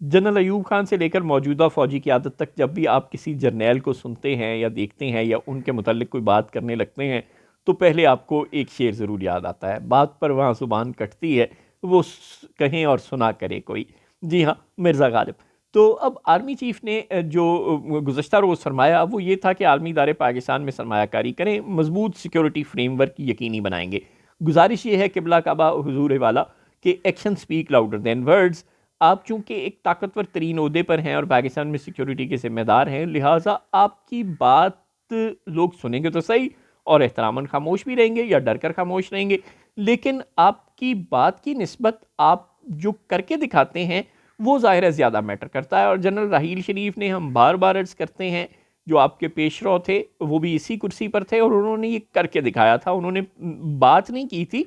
General Ayub Khan سے لے کر موجودہ فوجی قیادت تک جب بھی آپ کسی جرنیل کو سنتے ہیں یا دیکھتے ہیں یا ان کے متعلق کوئی بات کرنے لگتے ہیں تو پہلے آپ کو ایک شعر ضرور یاد آتا ہے، بات پر وہاں زبان کٹتی ہے، وہ کہیں اور سنا کرے کوئی۔ جی ہاں، مرزا غالب۔ تو اب آرمی چیف نے جو گزشتہ روز فرمایا وہ یہ تھا کہ عالمی ادارے پاکستان میں سرمایہ کاری کریں، مضبوط سیکیورٹی فریم ورک یقینی بنائیں گے۔ گزارش یہ ہے قبلہ کعبہ حضور والا کہ action speak louder than words. آپ چونکہ ایک طاقتور ترین عہدے پر ہیں اور پاکستان میں سیکیورٹی کے ذمہ دار ہیں، لہٰذا آپ کی بات لوگ سنیں گے تو صحیح اور احتراماً خاموش بھی رہیں گے یا ڈر کر خاموش رہیں گے، لیکن آپ کی بات کی نسبت آپ جو کر کے دکھاتے ہیں وہ ظاہر ہے زیادہ میٹر کرتا ہے۔ اور جنرل راحیل شریف نے، ہم بار بار عرض کرتے ہیں، جو آپ کے پیش رو تھے وہ بھی اسی کرسی پر تھے اور انہوں نے یہ کر کے دکھایا تھا، انہوں نے بات نہیں کی تھی،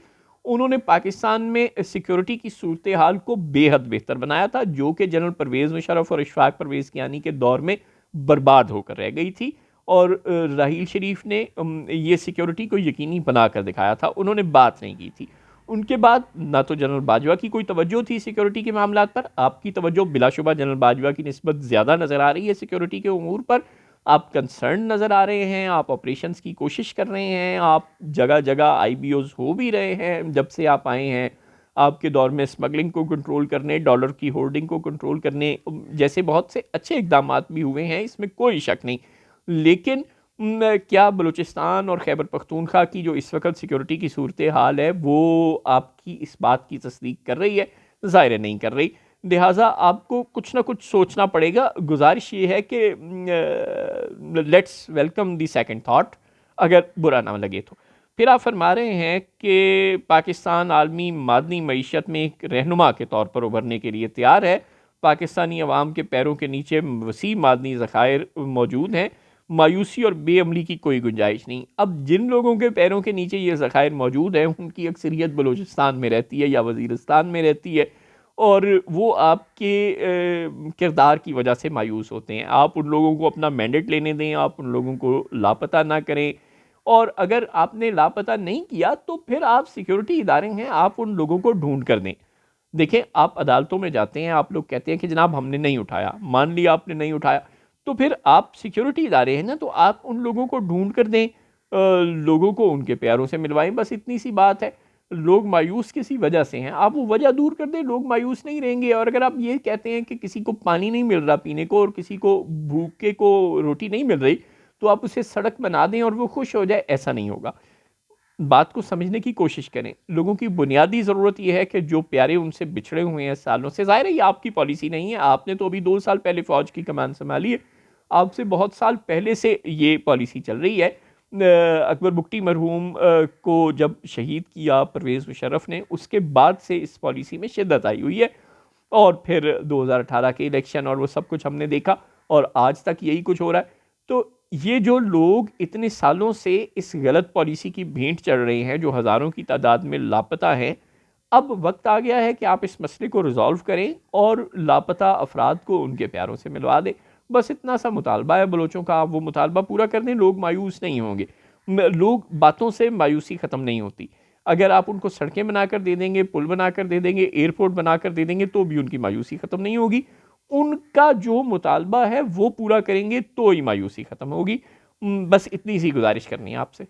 انہوں نے پاکستان میں سیکیورٹی کی صورتحال کو بے حد بہتر بنایا تھا، جو کہ جنرل پرویز مشرف اور اشفاق پرویز کیانی کے دور میں برباد ہو کر رہ گئی تھی، اور راحیل شریف نے یہ سیکیورٹی کو یقینی بنا کر دکھایا تھا، انہوں نے بات نہیں کی تھی۔ ان کے بعد نہ تو جنرل باجوہ کی کوئی توجہ تھی سیکیورٹی کے معاملات پر، آپ کی توجہ بلا شبہ جنرل باجوہ کی نسبت زیادہ نظر آ رہی ہے سیکیورٹی کے امور پر، آپ کنسرن نظر آ رہے ہیں، آپ آپریشنز کی کوشش کر رہے ہیں، آپ جگہ جگہ آئی بی اوز ہو بھی رہے ہیں جب سے آپ آئے ہیں، آپ کے دور میں اسمگلنگ کو کنٹرول کرنے، ڈالر کی ہولڈنگ کو کنٹرول کرنے جیسے بہت سے اچھے اقدامات بھی ہوئے ہیں، اس میں کوئی شک نہیں، لیکن کیا بلوچستان اور خیبر پختونخوا کی جو اس وقت سیکیورٹی کی صورتحال ہے وہ آپ کی اس بات کی تصدیق کر رہی ہے؟ ظاہر نہیں کر رہی، لہٰذا آپ کو کچھ نہ کچھ سوچنا پڑے گا۔ گزارش یہ ہے کہ let's welcome the second thought, اگر برا نہ لگے تو۔ پھر آپ فرما رہے ہیں کہ پاکستان عالمی معدنی معیشت میں ایک رہنما کے طور پر ابھرنے کے لیے تیار ہے، پاکستانی عوام کے پیروں کے نیچے وسیع معدنی ذخائر موجود ہیں، مایوسی اور بے عملی کی کوئی گنجائش نہیں۔ اب جن لوگوں کے پیروں کے نیچے یہ ذخائر موجود ہیں ان کی اکثریت بلوچستان میں رہتی ہے یا وزیرستان میں رہتی ہے، اور وہ آپ کے کردار کی وجہ سے مایوس ہوتے ہیں۔ آپ ان لوگوں کو اپنا مینڈیٹ لینے دیں، آپ ان لوگوں کو لاپتہ نہ کریں، اور اگر آپ نے لاپتہ نہیں کیا تو پھر آپ سیکیورٹی ادارے ہیں، آپ ان لوگوں کو ڈھونڈ کر دیں۔ دیکھیں، آپ عدالتوں میں جاتے ہیں، آپ لوگ کہتے ہیں کہ جناب ہم نے نہیں اٹھایا، مان لیا آپ نے نہیں اٹھایا، تو پھر آپ سیکیورٹی ادارے ہیں نا، تو آپ ان لوگوں کو ڈھونڈ کر دیں، لوگوں کو ان کے پیاروں سے ملوائیں، بس اتنی سی بات ہے۔ لوگ مایوس کسی وجہ سے ہیں، آپ وہ وجہ دور کر دیں، لوگ مایوس نہیں رہیں گے۔ اور اگر آپ یہ کہتے ہیں کہ کسی کو پانی نہیں مل رہا پینے کو اور کسی کو بھوکے کو روٹی نہیں مل رہی، تو آپ اسے سڑک بنا دیں اور وہ خوش ہو جائے، ایسا نہیں ہوگا۔ بات کو سمجھنے کی کوشش کریں، لوگوں کی بنیادی ضرورت یہ ہے کہ جو پیارے ان سے بچھڑے ہوئے ہیں سالوں سے، ظاہر ہے یہ آپ کی پالیسی نہیں ہے، آپ نے تو ابھی 2 سال پہلے فوج کی کمان سنبھالی ہے، آپ سے بہت سال پہلے سے یہ پالیسی چل رہی ہے۔ اکبر بگٹی مرحوم کو جب شہید کیا پرویز مشرف نے، اس کے بعد سے اس پالیسی میں شدت آئی ہوئی ہے، اور پھر 2018 کے الیکشن اور وہ سب کچھ ہم نے دیکھا، اور آج تک یہی کچھ ہو رہا ہے۔ تو یہ جو لوگ اتنے سالوں سے اس غلط پالیسی کی بھینٹ چڑھ رہے ہیں، جو ہزاروں کی تعداد میں لاپتہ ہیں، اب وقت آ گیا ہے کہ آپ اس مسئلے کو ریزالو کریں اور لاپتہ افراد کو ان کے پیاروں سے ملوا دیں۔ بس اتنا سا مطالبہ ہے بلوچوں کا، آپ وہ مطالبہ پورا کر دیں، لوگ مایوس نہیں ہوں گے۔ لوگ باتوں سے مایوسی ختم نہیں ہوتی، اگر آپ ان کو سڑکیں بنا کر دے دیں گے، پل بنا کر دے دیں گے، ایئرپورٹ بنا کر دے دیں گے، تو بھی ان کی مایوسی ختم نہیں ہوگی۔ ان کا جو مطالبہ ہے وہ پورا کریں گے تو ہی مایوسی ختم ہوگی۔ بس اتنی سی گزارش کرنی ہے آپ سے۔